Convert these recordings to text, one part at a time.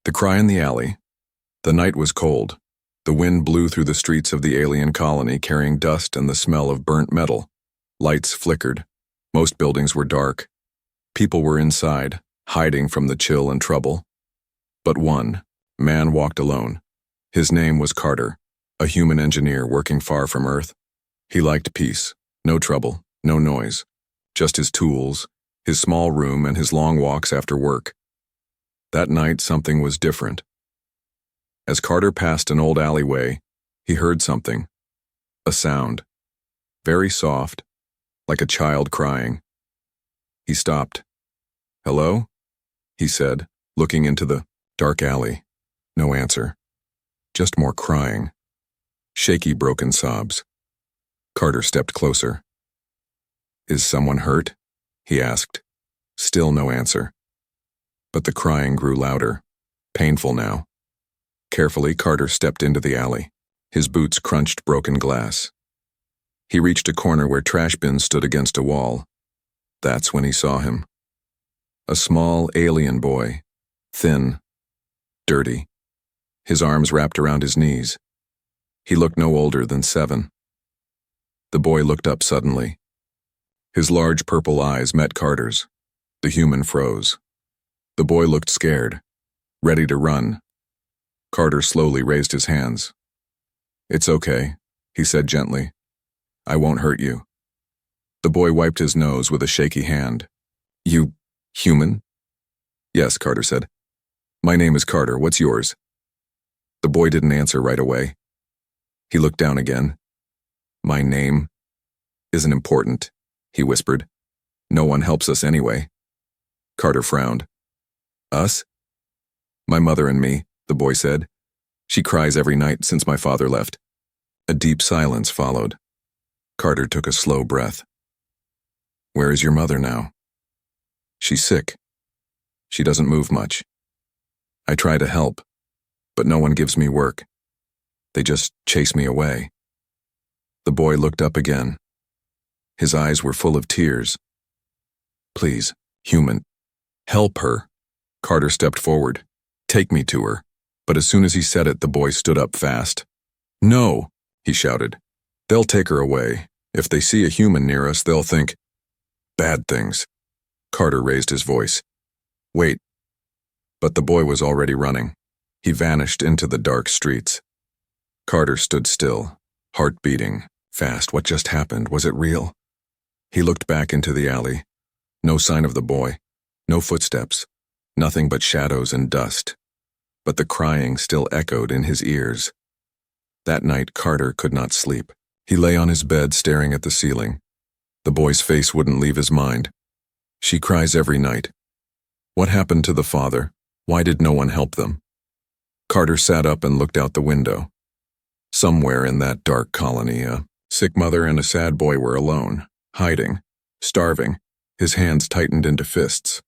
The cry in the alley. The night was cold. The wind blew through the streets of the alien colony carrying dust and the smell of burnt metal. Lights flickered. Most buildings were dark. People were inside, hiding from the chill and trouble. But one man walked alone. His name was Carter, a human engineer working far from Earth. He liked peace, no trouble, no noise, just his tools, his small room, and his long walks after work. That night, something was different. As Carter passed an old alleyway, he heard something. A sound. Very soft, like a child crying. He stopped. "Hello?" he said, looking into the dark alley. No answer. Just more crying. Shaky, broken sobs. Carter stepped closer. "Is someone hurt?" he asked. Still no answer. But the crying grew louder, painful now. Carefully, Carter stepped into the alley. His boots crunched broken glass. He reached a corner where trash bins stood against a wall. That's when he saw him. A small alien boy, thin, dirty, his arms wrapped around his knees. He looked no older than 7. The boy looked up suddenly. His large purple eyes met Carter's. The human froze. The boy looked scared, ready to run. Carter slowly raised his hands. "It's okay," he said gently. "I won't hurt you." The boy wiped his nose with a shaky hand. "You human?" "Yes," Carter said. "My name is Carter. What's yours?" The boy didn't answer right away. He looked down again. "My name isn't important," he whispered. "No one helps us anyway." Carter frowned. "Us?" "My mother and me," the boy said. "She cries every night since my father left." A deep silence followed. Carter took a slow breath. "Where is your mother now?" "She's sick. She doesn't move much. I try to help, but no one gives me work. They just chase me away." The boy looked up again. His eyes were full of tears. "Please, human, help her." Carter stepped forward. "Take me to her." But as soon as he said it, the boy stood up fast. "No," he shouted. "They'll take her away. If they see a human near us, they'll think bad things." Carter raised his voice. "Wait." But the boy was already running. He vanished into the dark streets. Carter stood still, heart beating, fast. What just happened? Was it real? He looked back into the alley. No sign of the boy. No footsteps. Nothing but shadows and dust. But the crying still echoed in his ears. That night, Carter could not sleep. He lay on his bed staring at the ceiling. The boy's face wouldn't leave his mind. "She cries every night. What happened to the father? Why did no one help them?" Carter sat up and looked out the window. Somewhere in that dark colony, a sick mother and a sad boy were alone, hiding, starving, his hands tightened into fists.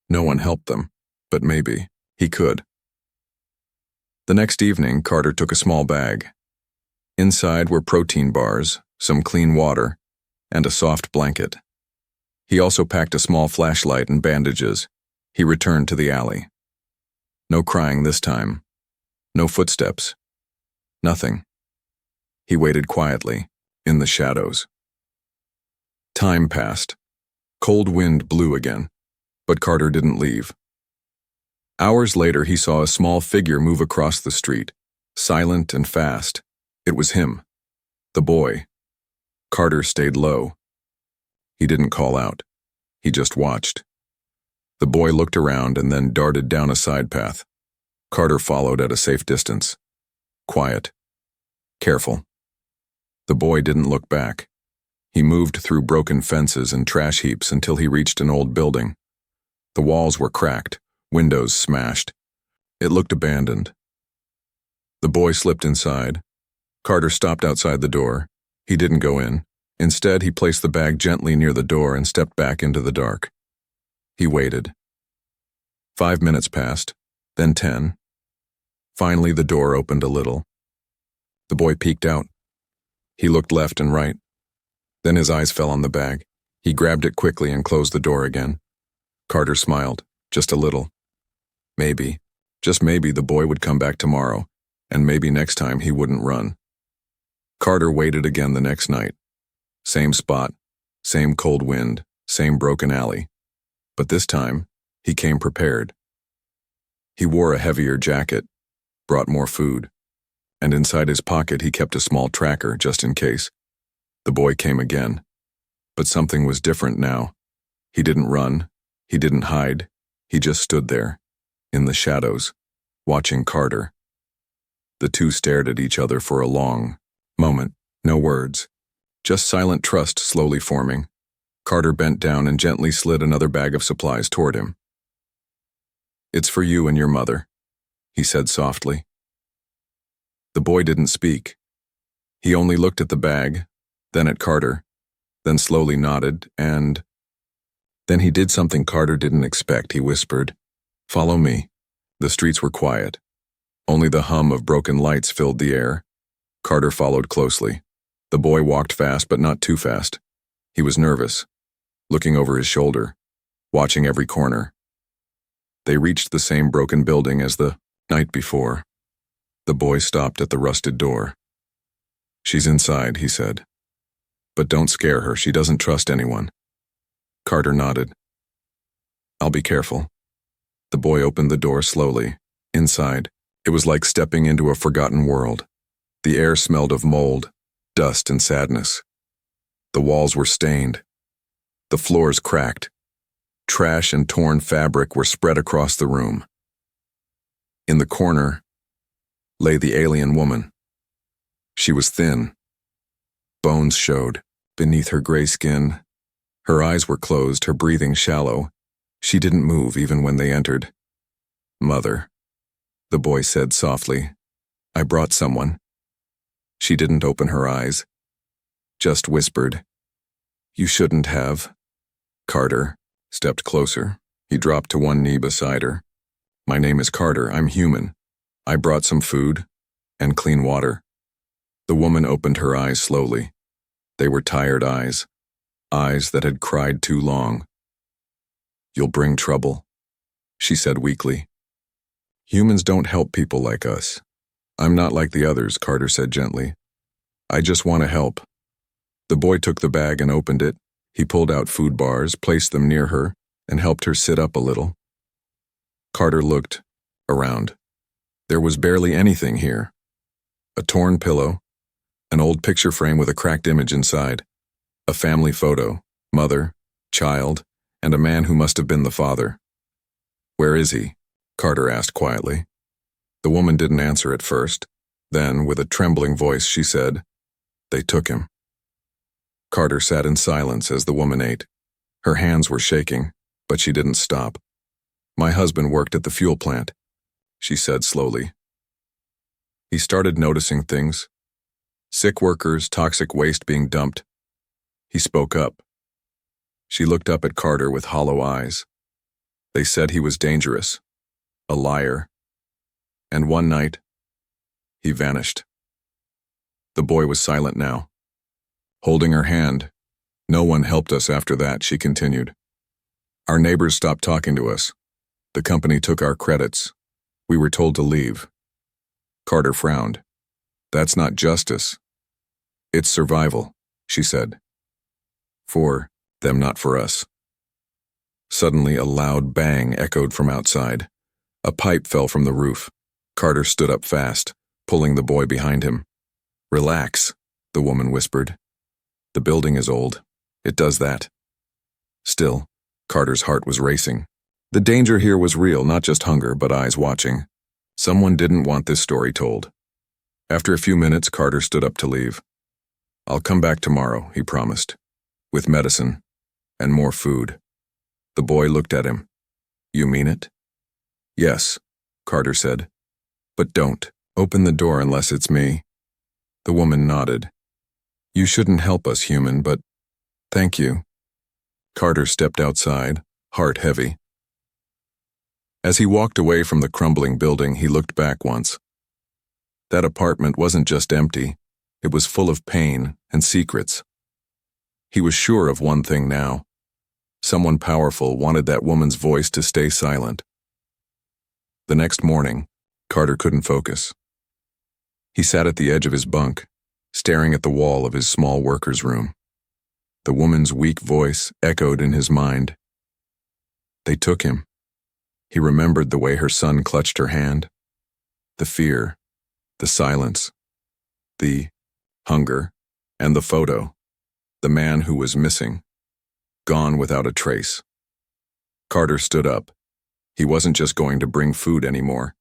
No one helped them, but maybe he could. The next evening, Carter took a small bag. Inside were protein bars, some clean water, and a soft blanket. He also packed a small flashlight and bandages. He returned to the alley. No crying this time. No footsteps. Nothing. He waited quietly, in the shadows. Time passed. Cold wind blew again, but Carter didn't leave. Hours later, he saw a small figure move across the street, silent and fast. It was him, the boy. Carter stayed low. He didn't call out. He just watched. The boy looked around and then darted down a side path. Carter followed at a safe distance. Quiet. Careful. The boy didn't look back. He moved through broken fences and trash heaps until he reached an old building. The walls were cracked, windows smashed. It looked abandoned. The boy slipped inside. Carter stopped outside the door. He didn't go in. Instead, he placed the bag gently near the door and stepped back into the dark. He waited. 5 minutes passed, then 10. Finally, the door opened a little. The boy peeked out. He looked left and right. Then his eyes fell on the bag. He grabbed it quickly and closed the door again. Carter smiled, just a little. Maybe Just maybe the boy would come back tomorrow, and maybe next time he wouldn't run. Carter waited again the next night. Same spot, same cold wind, same broken alley. But this time, he came prepared. He wore a heavier jacket, brought more food, and inside his pocket he kept a small tracker just in case. The boy came again. But something was different now. He didn't run, he didn't hide, he just stood there, in the shadows, watching Carter. The two stared at each other for a long moment, no words, just silent trust slowly forming. Carter bent down and gently slid another bag of supplies toward him. "It's for you and your mother," he said softly. The boy didn't speak. He only looked at the bag, then at Carter, then slowly nodded, and then he did something Carter didn't expect. He whispered, "Follow me." The streets were quiet. Only the hum of broken lights filled the air. Carter followed closely. The boy walked fast, but not too fast. He was nervous, looking over his shoulder, watching every corner. They reached the same broken building as the night before. The boy stopped at the rusted door. "She's inside," he said. "But don't scare her, she doesn't trust anyone." Carter nodded. "I'll be careful." The boy opened the door slowly. Inside, it was like stepping into a forgotten world. The air smelled of mold, dust, and sadness. The walls were stained. The floors cracked. Trash and torn fabric were spread across the room. In the corner lay the alien woman. She was thin. Bones showed beneath her gray skin. Her eyes were closed, her breathing shallow. She didn't move even when they entered. "Mother," the boy said softly, "I brought someone." She didn't open her eyes, just whispered, "You shouldn't have." Carter stepped closer. He dropped to one knee beside her. "My name is Carter. I'm human. I brought some food and clean water." The woman opened her eyes slowly. They were tired eyes, eyes that had cried too long. "You'll bring trouble," she said weakly. "Humans don't help people like us." "I'm not like the others," Carter said gently. "I just want to help." The boy took the bag and opened it. He pulled out food bars, placed them near her, and helped her sit up a little. Carter looked around. There was barely anything here. A torn pillow, an old picture frame with a cracked image inside, a family photo, mother, child, and a man who must have been the father. "Where is he?" Carter asked quietly. The woman didn't answer at first. Then, with a trembling voice, she said, "They took him." Carter sat in silence as the woman ate. Her hands were shaking, but she didn't stop. "My husband worked at the fuel plant," she said slowly. He started noticing things. Sick workers, toxic waste being dumped. He spoke up. She looked up at Carter with hollow eyes. They said he was dangerous, a liar. And one night, he vanished. The boy was silent now, holding her hand. "No one helped us after that," she continued. "Our neighbors stopped talking to us. The company took our credits. We were told to leave." Carter frowned. "That's not justice. It's survival," she said. "For them, not for us." Suddenly, a loud bang echoed from outside. A pipe fell from the roof. Carter stood up fast, pulling the boy behind him. "Relax," the woman whispered. "The building is old. It does that." Still, Carter's heart was racing. The danger here was real, not just hunger, but eyes watching. Someone didn't want this story told. After a few minutes, Carter stood up to leave. "I'll come back tomorrow," he promised, "with medicine and more food." The boy looked at him. "You mean it?" "Yes," Carter said. "But don't open the door unless it's me." The woman nodded. "You shouldn't help us, human, but thank you." Carter stepped outside, heart heavy. As he walked away from the crumbling building, he looked back once. That apartment wasn't just empty, it was full of pain and secrets. He was sure of one thing now. Someone powerful wanted that woman's voice to stay silent. The next morning, Carter couldn't focus. He sat at the edge of his bunk, staring at the wall of his small worker's room. The woman's weak voice echoed in his mind. They took him. He remembered the way her son clutched her hand. The fear, the silence, the hunger, and the photo. The man who was missing. Gone without a trace. Carter stood up. He wasn't just going to bring food anymore.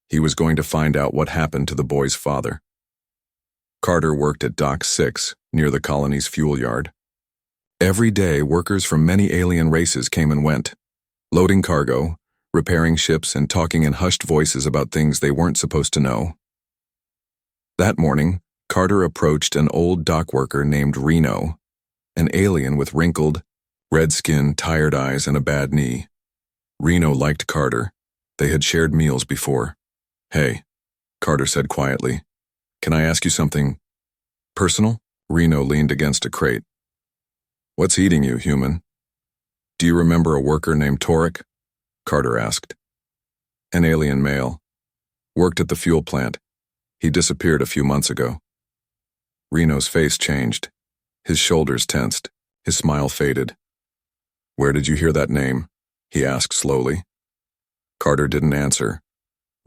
He was going to find out what happened to the boy's father. Carter worked at Dock 6, near the colony's fuel yard. Every day, workers from many alien races came and went, loading cargo, repairing ships, and talking in hushed voices about things they weren't supposed to know. That morning, Carter approached an old dock worker named Xeno, an alien with wrinkled, red skin, tired eyes, and a bad knee. Xeno liked Carter. They had shared meals before. "Hey," Carter said quietly. "Can I ask you something personal?" Xeno leaned against a crate. "What's eating you, human?" "Do you remember a worker named Torek?" Carter asked. "An alien male. Worked at the fuel plant. He disappeared a few months ago." Reno's face changed. His shoulders tensed. His smile faded. "Where did you hear that name?" he asked slowly. Carter didn't answer.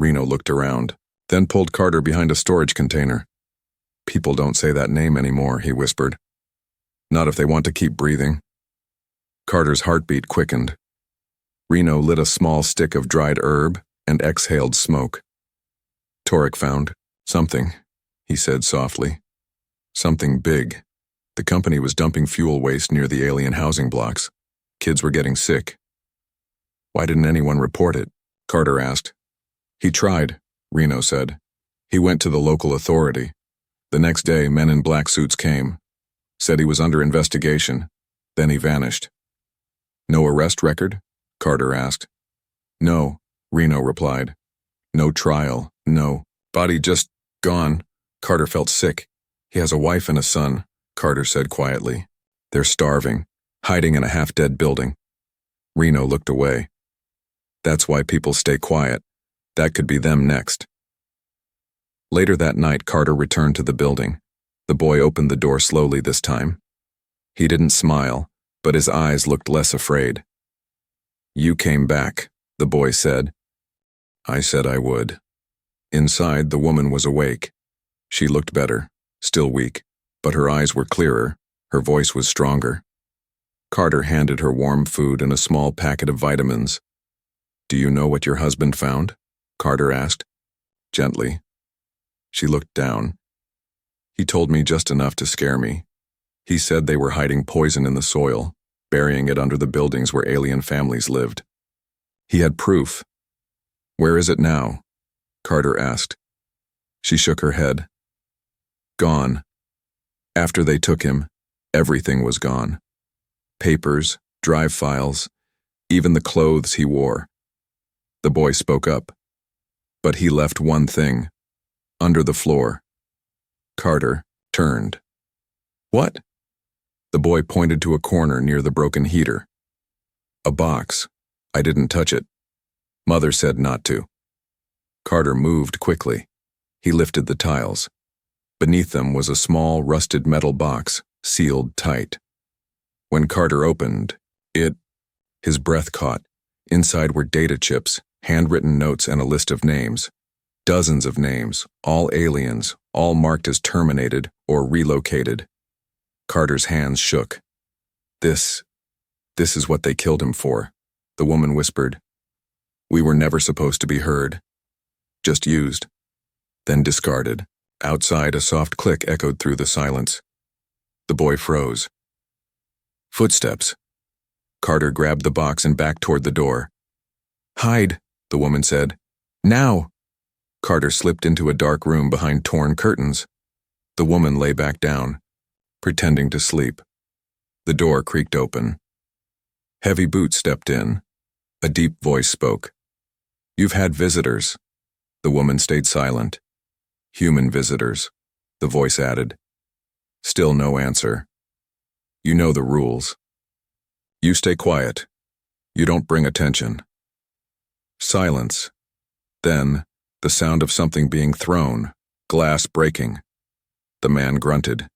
Xeno looked around, then pulled Carter behind a storage container. "People don't say that name anymore," he whispered. "Not if they want to keep breathing." Carter's heartbeat quickened. Xeno lit a small stick of dried herb and exhaled smoke. "Torek found something," he said softly. "Something big. The company was dumping fuel waste near the alien housing blocks. Kids were getting sick." "Why didn't anyone report it?" Carter asked. "He tried," Xeno said. "He went to the local authority. The next day, men in black suits came. Said he was under investigation. Then he vanished." "No arrest record?" Carter asked. "No," Xeno replied. "No trial, no. Body just gone." Carter felt sick. "He has a wife and a son," Carter said quietly. "They're starving, hiding in a half-dead building." Xeno looked away. "That's why people stay quiet. That could be them next." Later that night, Carter returned to the building. The boy opened the door slowly this time. He didn't smile, but his eyes looked less afraid. "You came back," the boy said. "I said I would." Inside, the woman was awake. She looked better, still weak, but her eyes were clearer, her voice was stronger. Carter handed her warm food and a small packet of vitamins. "Do you know what your husband found?" Carter asked, gently. She looked down. "He told me just enough to scare me. He said they were hiding poison in the soil, burying it under the buildings where alien families lived. He had proof." "Where is it now?" Carter asked. She shook her head. "Gone. After they took him, everything was gone. Papers, drive files, even the clothes he wore." The boy spoke up. "But he left one thing. Under the floor." Carter turned. "What?" The boy pointed to a corner near the broken heater. "A box. I didn't touch it. Mother said not to." Carter moved quickly. He lifted the tiles. Beneath them was a small, rusted metal box, sealed tight. When Carter opened, his breath caught. Inside were data chips, handwritten notes, and a list of names. Dozens of names, all aliens, all marked as terminated or relocated. Carter's hands shook. This is what they killed him for," the woman whispered. "We were never supposed to be heard. Just used, then discarded." Outside, a soft click echoed through the silence. The boy froze. Footsteps. Carter grabbed the box and backed toward the door. "Hide," the woman said. "Now!" Carter slipped into a dark room behind torn curtains. The woman lay back down, pretending to sleep. The door creaked open. Heavy boots stepped in. A deep voice spoke. "You've had visitors." The woman stayed silent. "Human visitors," the voice added. Still no answer. "You know the rules. You stay quiet. You don't bring attention." Silence. Then, the sound of something being thrown, glass breaking. The man grunted.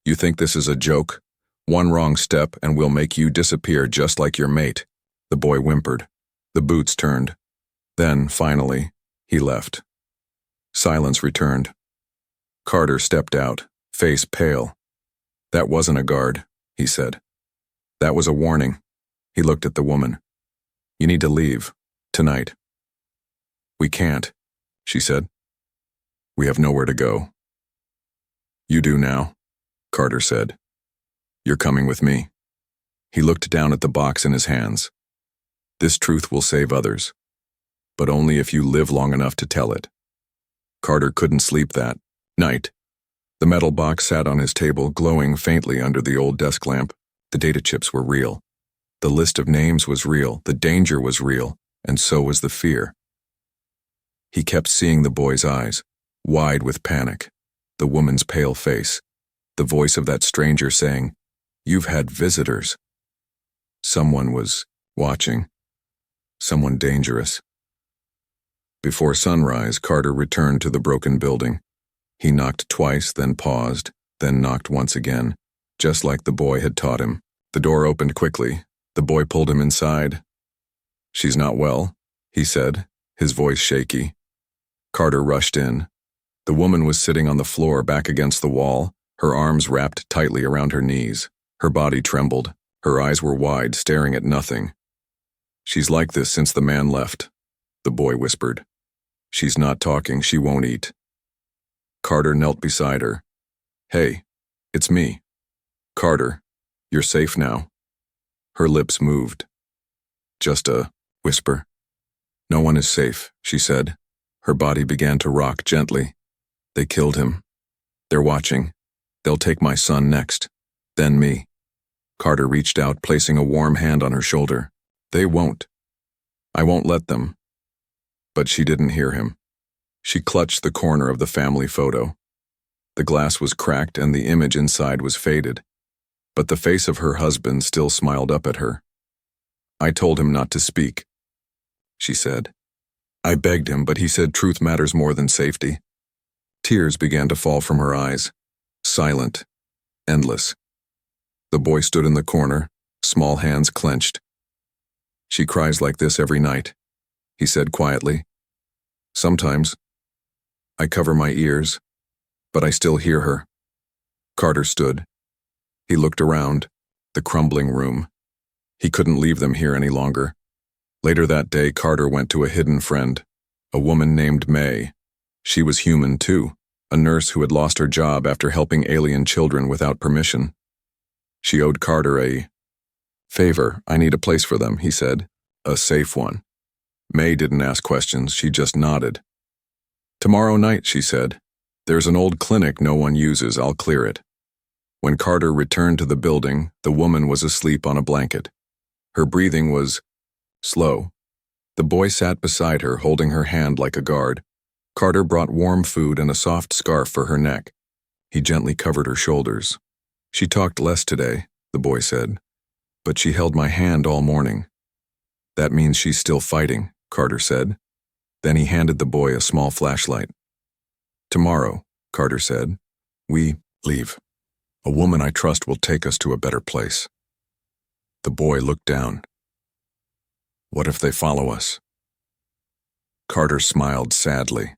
"You think this is a joke? One wrong step and we'll make you disappear just like your mate." The boy whimpered. The boots turned. Then, finally, he left. Silence returned. Carter stepped out, face pale. "That wasn't a guard," he said. "That was a warning." He looked at the woman. "You need to leave. Tonight." "We can't," she said. "We have nowhere to go." "You do now," Carter said. "You're coming with me." He looked down at the box in his hands. "This truth will save others, but only if you live long enough to tell it." Carter couldn't sleep that night. The metal box sat on his table, glowing faintly under the old desk lamp. The data chips were real. The list of names was real, the danger was real, and so was the fear. He kept seeing the boy's eyes, wide with panic, the woman's pale face, the voice of that stranger saying, "You've had visitors." Someone was watching. Someone dangerous. Before sunrise, Carter returned to the broken building. He knocked twice, then paused, then knocked once again, just like the boy had taught him. The door opened quickly. The boy pulled him inside. "She's not well," he said, his voice shaky. Carter rushed in. The woman was sitting on the floor back against the wall, her arms wrapped tightly around her knees. Her body trembled. Her eyes were wide, staring at nothing. "She's like this since the man left," the boy whispered. "She's not talking, she won't eat." Carter knelt beside her. "Hey, it's me. Carter, you're safe now." Her lips moved. Just a whisper. "No one is safe," she said. Her body began to rock gently. "They killed him. They're watching. They'll take my son next. Then me." Carter reached out, placing a warm hand on her shoulder. "They won't. I won't let them." But she didn't hear him. She clutched the corner of the family photo. The glass was cracked and the image inside was faded, but the face of her husband still smiled up at her. "I told him not to speak," she said. "I begged him, but he said truth matters more than safety." Tears began to fall from her eyes. Silent. Endless. The boy stood in the corner, small hands clenched. "She cries like this every night," he said quietly. "Sometimes. I cover my ears, but I still hear her." Carter stood. He looked around, the crumbling room. He couldn't leave them here any longer. Later that day, Carter went to a hidden friend, a woman named May. She was human too, a nurse who had lost her job after helping alien children without permission. She owed Carter a favor. "I need a place for them," he said. "A safe one." May didn't ask questions, she just nodded. "Tomorrow night," she said. "There's an old clinic no one uses, I'll clear it." When Carter returned to the building, the woman was asleep on a blanket. Her breathing was slow. The boy sat beside her, holding her hand like a guard. Carter brought warm food and a soft scarf for her neck. He gently covered her shoulders. "She talked less today," the boy said, "but she held my hand all morning." "That means she's still fighting," Carter said. Then he handed the boy a small flashlight. "Tomorrow," Carter said, "we leave. A woman I trust will take us to a better place." The boy looked down. "What if they follow us?" Carter smiled sadly.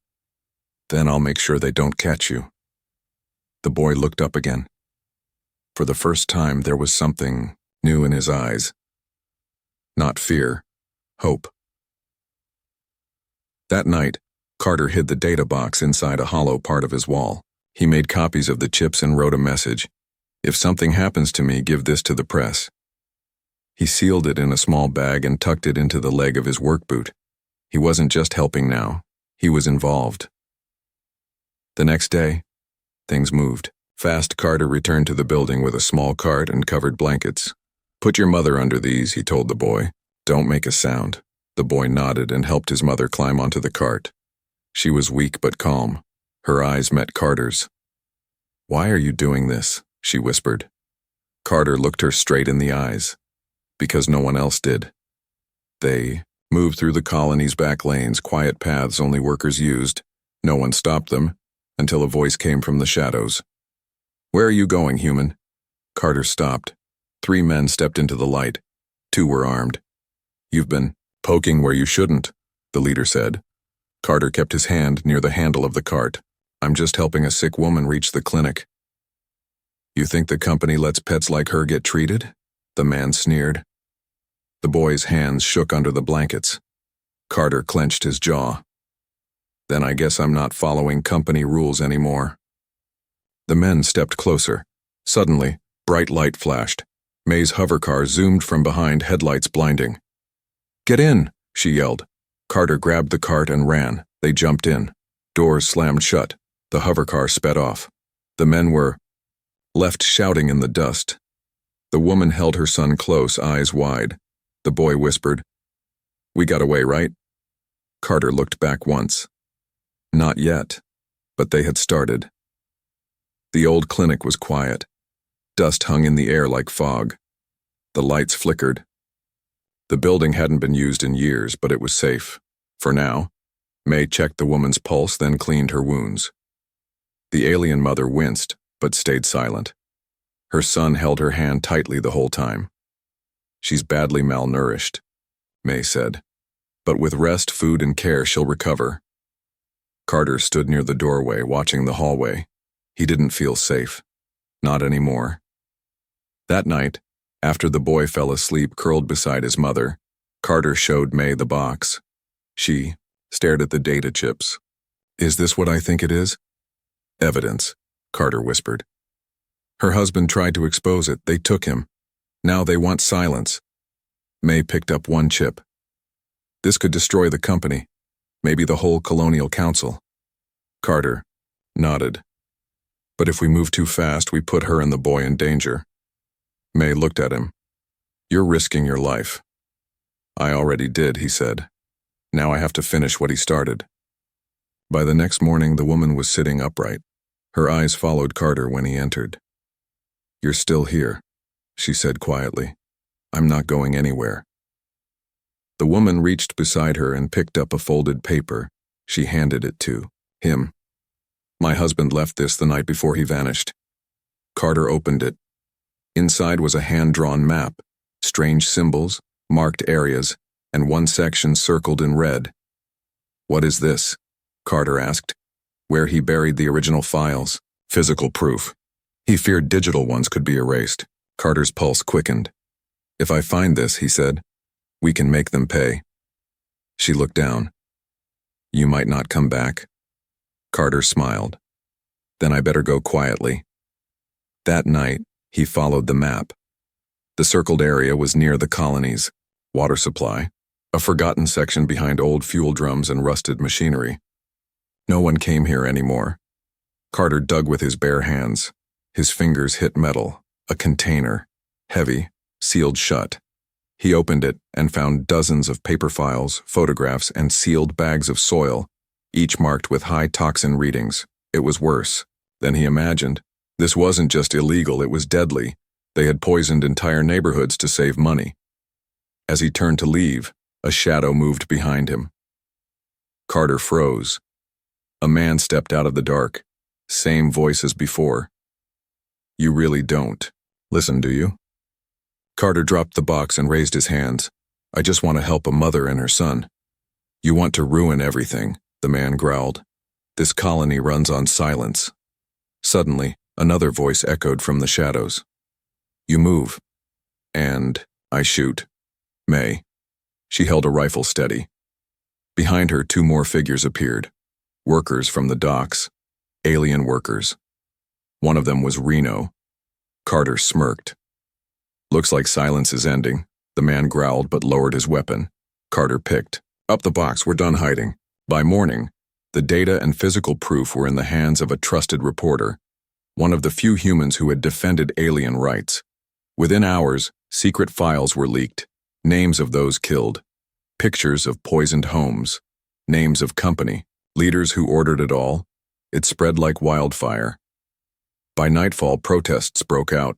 "Then I'll make sure they don't catch you." The boy looked up again. For the first time, there was something new in his eyes. Not fear, hope. That night, Carter hid the data box inside a hollow part of his wall. He made copies of the chips and wrote a message. "If something happens to me, give this to the press." He sealed it in a small bag and tucked it into the leg of his work boot. He wasn't just helping now, he was involved. The next day, things moved. Fast, Carter returned to the building with a small cart and covered blankets. "Put your mother under these," he told the boy. "Don't make a sound." The boy nodded and helped his mother climb onto the cart. She was weak but calm. Her eyes met Carter's. "Why are you doing this?" she whispered. Carter looked her straight in the eyes. "Because no one else did. They moved through the colony's back lanes, quiet paths only workers used. No one stopped them, until a voice came from the shadows. "Where are you going, human?" Carter stopped. 3 men stepped into the light. 2 were armed. "You've been poking where you shouldn't," the leader said. Carter kept his hand near the handle of the cart. "I'm just helping a sick woman reach the clinic." "You think the company lets pets like her get treated?" the man sneered. The boy's hands shook under the blankets. Carter clenched his jaw. "Then I guess I'm not following company rules anymore." The men stepped closer. Suddenly, bright light flashed. May's hovercar zoomed from behind, headlights blinding. "Get in!" she yelled. Carter grabbed the cart and ran. They jumped in. Doors slammed shut. The hovercar sped off. The men were left shouting in the dust. The woman held her son close, eyes wide. The boy whispered, "We got away, right?" Carter looked back once. Not yet, but they had started. The old clinic was quiet. Dust hung in the air like fog. The lights flickered. The building hadn't been used in years, but it was safe. For now. May checked the woman's pulse, then cleaned her wounds. The alien mother winced, but stayed silent. Her son held her hand tightly the whole time. "She's badly malnourished," May said. "But with rest, food, and care, she'll recover." Carter stood near the doorway, watching the hallway. He didn't feel safe. Not anymore. That night, after the boy fell asleep curled beside his mother, Carter showed May the box. She stared at the data chips. "Is this what I think it is?" "Evidence," Carter whispered. "Her husband tried to expose it. They took him. Now they want silence." May picked up one chip. "This could destroy the company. Maybe the whole Colonial Council." Carter nodded. "But if we move too fast, we put her and the boy in danger." May looked at him. "You're risking your life." "I already did," he said. "Now I have to finish what he started." By the next morning, the woman was sitting upright. Her eyes followed Carter when he entered. "You're still here," she said quietly. "I'm not going anywhere." The woman reached beside her and picked up a folded paper. She handed it to him. "My husband left this the night before he vanished." Carter opened it. Inside was a hand-drawn map, strange symbols, marked areas, and one section circled in red. "What is this?" Carter asked. "Where he buried the original files. Physical proof." He feared digital ones could be erased. Carter's pulse quickened. "If I find this," he said, "we can make them pay." She looked down. "You might not come back." Carter smiled. "Then I better go quietly." That night, he followed the map. The circled area was near the colonies, water supply, a forgotten section behind old fuel drums and rusted machinery. No one came here anymore. Carter dug with his bare hands. His fingers hit metal, a container, heavy, sealed shut. He opened it and found dozens of paper files, photographs, and sealed bags of soil, each marked with high toxin readings. It was worse than he imagined. This wasn't just illegal, it was deadly. They had poisoned entire neighborhoods to save money. As he turned to leave, a shadow moved behind him. Carter froze. A man stepped out of the dark. Same voice as before. "You really don't listen, do you?" Carter dropped the box and raised his hands. "I just want to help a mother and her son." "You want to ruin everything," the man growled. "This colony runs on silence." Suddenly, another voice echoed from the shadows. "You move. And I shoot." May. She held a rifle steady. Behind her, 2 more figures appeared. Workers from the docks. Alien workers. One of them was Xeno. Carter smirked. "Looks like silence is ending." The man growled but lowered his weapon. Carter picked up the box. "We're done hiding." By morning, the data and physical proof were in the hands of a trusted reporter, one of the few humans who had defended alien rights. Within hours, secret files were leaked, names of those killed, pictures of poisoned homes, names of company, leaders who ordered it all. It spread like wildfire. By nightfall, protests broke out.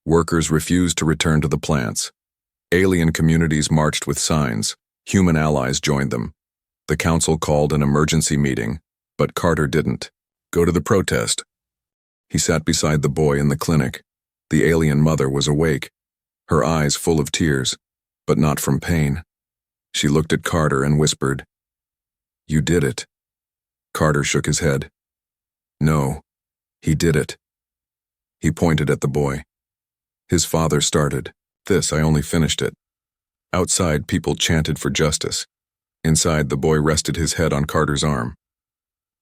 Workers refused to return to the plants. Alien communities marched with signs, Human allies joined them. The council called an emergency meeting, but Carter didn't go to the protest. He sat beside the boy in the clinic. The alien mother was awake, her eyes full of tears, but not from pain. She looked at Carter and whispered, "You did it." Carter shook his head. "No, he did it." He pointed at the boy. His father started, I only finished it." Outside, people chanted for justice. Inside, the boy rested his head on Carter's arm.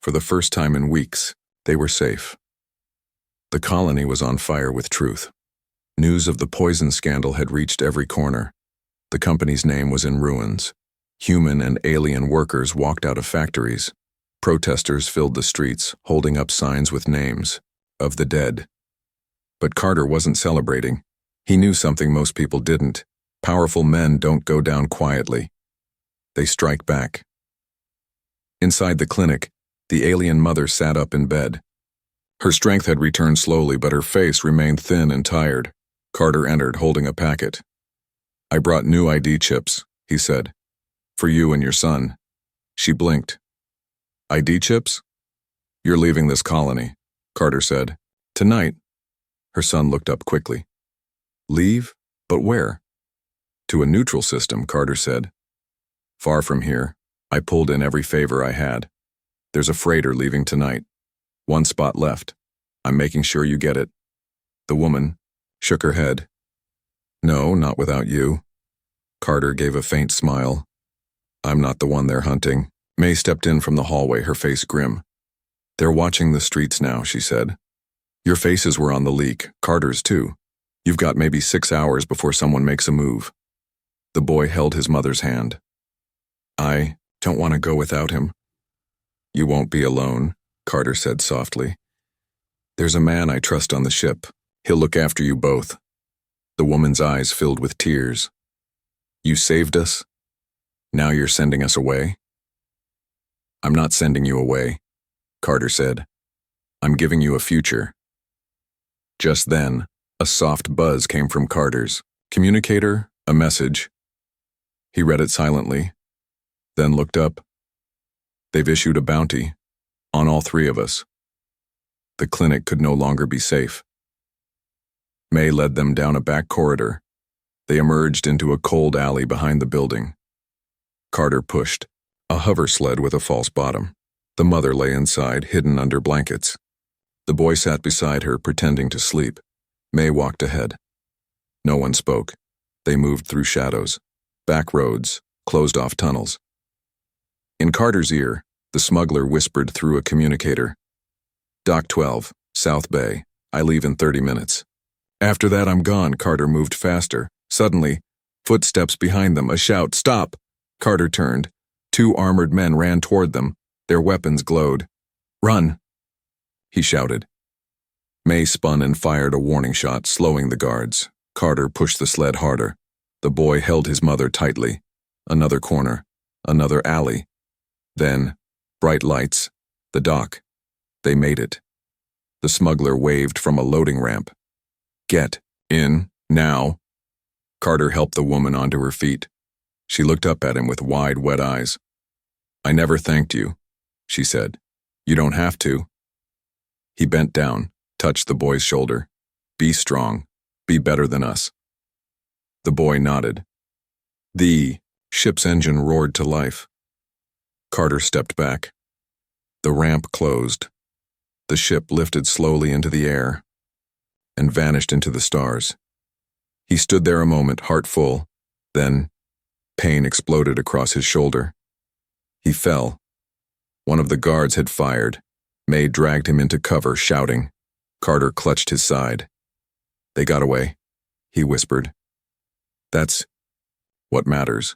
For the first time in weeks, they were safe. The colony was on fire with truth. News of the poison scandal had reached every corner. The company's name was in ruins. Human and alien workers walked out of factories. Protesters filled the streets, holding up signs with names of the dead. But Carter wasn't celebrating. He knew something most people didn't. Powerful men don't go down quietly. They strike back. Inside the clinic, the alien mother sat up in bed. Her strength had returned slowly, but her face remained thin and tired. Carter entered, holding a packet. "I brought new ID chips," he said. "For you and your son." She blinked. "ID chips?" "You're leaving this colony," Carter said. "Tonight." Her son looked up quickly. "Leave? But where?" "To a neutral system," Carter said. "Far from here. I pulled in every favor I had. There's a freighter leaving tonight. One spot left. I'm making sure you get it." The woman shook her head. "No, not without you." Carter gave a faint smile. "I'm not the one they're hunting." May stepped in from the hallway, her face grim. "They're watching the streets now," she said. "Your faces were on the leak, Carter's too. You've got maybe 6 hours before someone makes a move." The boy held his mother's hand. "I don't want to go without him." "You won't be alone," Carter said softly. "There's a man I trust on the ship. He'll look after you both." The woman's eyes filled with tears. "You saved us? Now you're sending us away?" "I'm not sending you away," Carter said. "I'm giving you a future." Just then, a soft buzz came from Carter's communicator, a message. He read it silently, then looked up. "They've issued a bounty on all 3 of us." The clinic could no longer be safe. May led them down a back corridor. They emerged into a cold alley behind the building. Carter pushed a hover sled with a false bottom. The mother lay inside, hidden under blankets. The boy sat beside her, pretending to sleep. May walked ahead. No one spoke. They moved through shadows, back roads, closed-off tunnels. In Carter's ear, the smuggler whispered through a communicator. "Dock 12, South Bay. I leave in 30 minutes. After that, I'm gone." Carter moved faster. Suddenly, footsteps behind them, a shout, "Stop!" Carter turned. 2 armored men ran toward them. Their weapons glowed. "Run!" he shouted. May spun and fired a warning shot, slowing the guards. Carter pushed the sled harder. The boy held his mother tightly. Another corner, another alley. Then, bright lights, the dock. They made it. The smuggler waved from a loading ramp. "Get in, now." Carter helped the woman onto her feet. She looked up at him with wide, wet eyes. "I never thanked you," she said. "You don't have to." He bent down, touched the boy's shoulder. "Be strong. Be better than us." The boy nodded. The ship's engine roared to life. Carter stepped back. The ramp closed. The ship lifted slowly into the air and vanished into the stars. He stood there a moment, heart full. Then, pain exploded across his shoulder. He fell. One of the guards had fired. May dragged him into cover, shouting. Carter clutched his side. "They got away," he whispered. "That's what matters."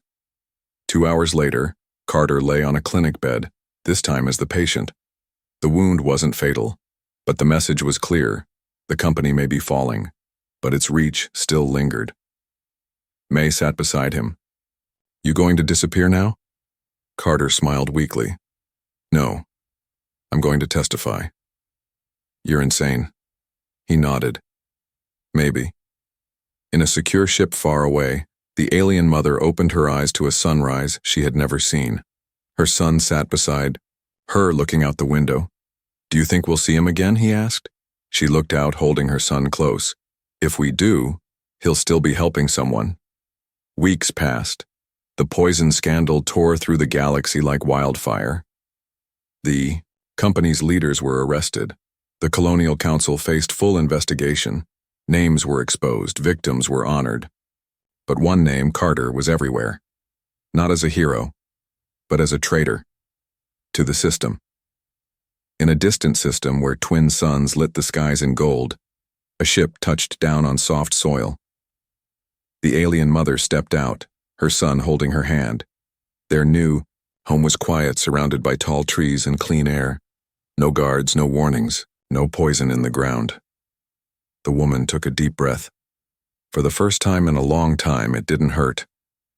2 hours later, Carter lay on a clinic bed, this time as the patient. The wound wasn't fatal, but the message was clear. The company may be falling, but its reach still lingered. May sat beside him. "You going to disappear now?" Carter smiled weakly. "No. I'm going to testify." "You're insane." He nodded. "Maybe." In a secure ship far away, The alien mother opened her eyes to a sunrise she had never seen. Her son sat beside her, looking out the window. "Do you think we'll see him again?" he asked. She looked out, holding her son close. "If we do, he'll still be helping someone." Weeks passed. The poison scandal tore through the galaxy like wildfire. The company's leaders were arrested. The Colonial Council faced full investigation. Names were exposed, victims were honored. But one name, Carter, was everywhere. Not as a hero, but as a traitor. To the system. In a distant system where twin suns lit the skies in gold, a ship touched down on soft soil. The alien mother stepped out, her son holding her hand. Their new home was quiet, surrounded by tall trees and clean air. No guards, no warnings, no poison in the ground. The woman took a deep breath. For the first time in a long time, it didn't hurt.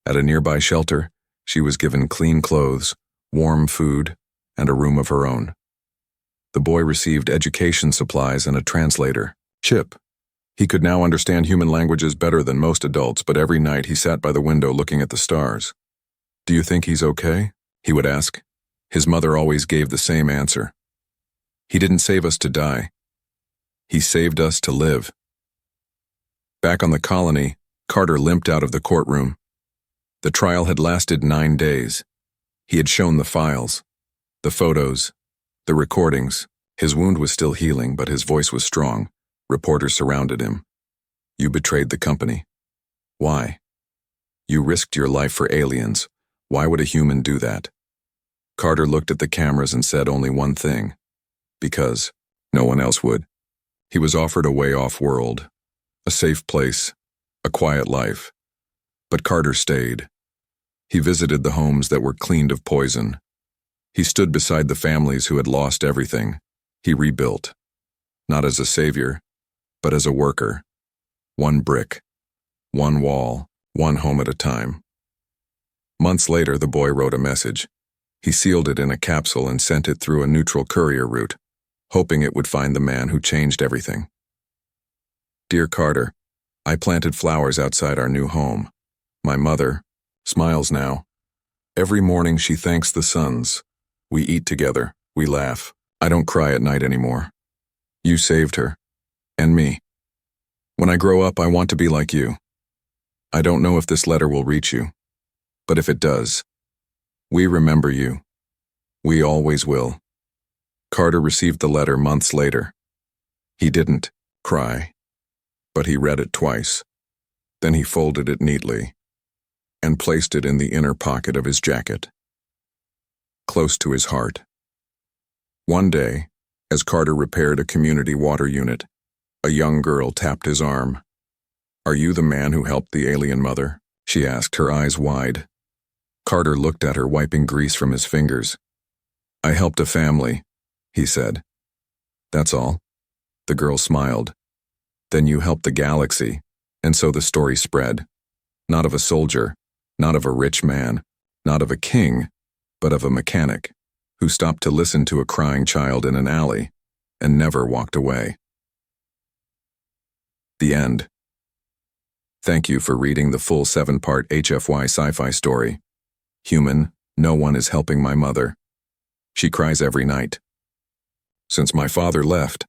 At a nearby shelter, she was given clean clothes, warm food, and a room of her own. The boy received education supplies and a translator, Chip. He could now understand human languages better than most adults, but every night he sat by the window looking at the stars. "Do you think he's okay?" he would ask. His mother always gave the same answer. "He didn't save us to die. He saved us to live." Back on the colony, Carter limped out of the courtroom. The trial had lasted 9 days. He had shown the files, the photos, the recordings. His wound was still healing, but his voice was strong. Reporters surrounded him. "You betrayed the company. Why? You risked your life for aliens. Why would a human do that?" Carter looked at the cameras and said only one thing. Because no one else would. He was offered a way off-world, a safe place, a quiet life. But Carter stayed. He visited the homes that were cleaned of poison. He stood beside the families who had lost everything. He rebuilt. Not as a savior, but as a worker. One brick, one wall, one home at a time. Months later, the boy wrote a message. He sealed it in a capsule and sent it through a neutral courier route, hoping it would find the man who changed everything. "Dear Carter, I planted flowers outside our new home. My mother smiles now. Every morning she thanks the suns. We eat together, we laugh. I don't cry at night anymore. You saved her. And me. When I grow up, I want to be like you. I don't know if this letter will reach you, but if it does, we remember you. We always will." Carter received the letter months later. He didn't cry, but he read it twice. Then he folded it neatly and placed it in the inner pocket of his jacket, close to his heart. One day, as Carter repaired a community water unit, a young girl tapped his arm. "Are you the man who helped the alien mother?" she asked, her eyes wide. Carter looked at her, wiping grease from his fingers. "I helped a family," he said. "That's all." The girl smiled. "Then you helped the galaxy." And so the story spread. Not of a soldier, not of a rich man, not of a king, but of a mechanic who stopped to listen to a crying child in an alley and never walked away. The end. Thank you for reading the full 7-part HFY Sci-Fi story. Human, no one is helping my mother. She cries every night. Since my father left,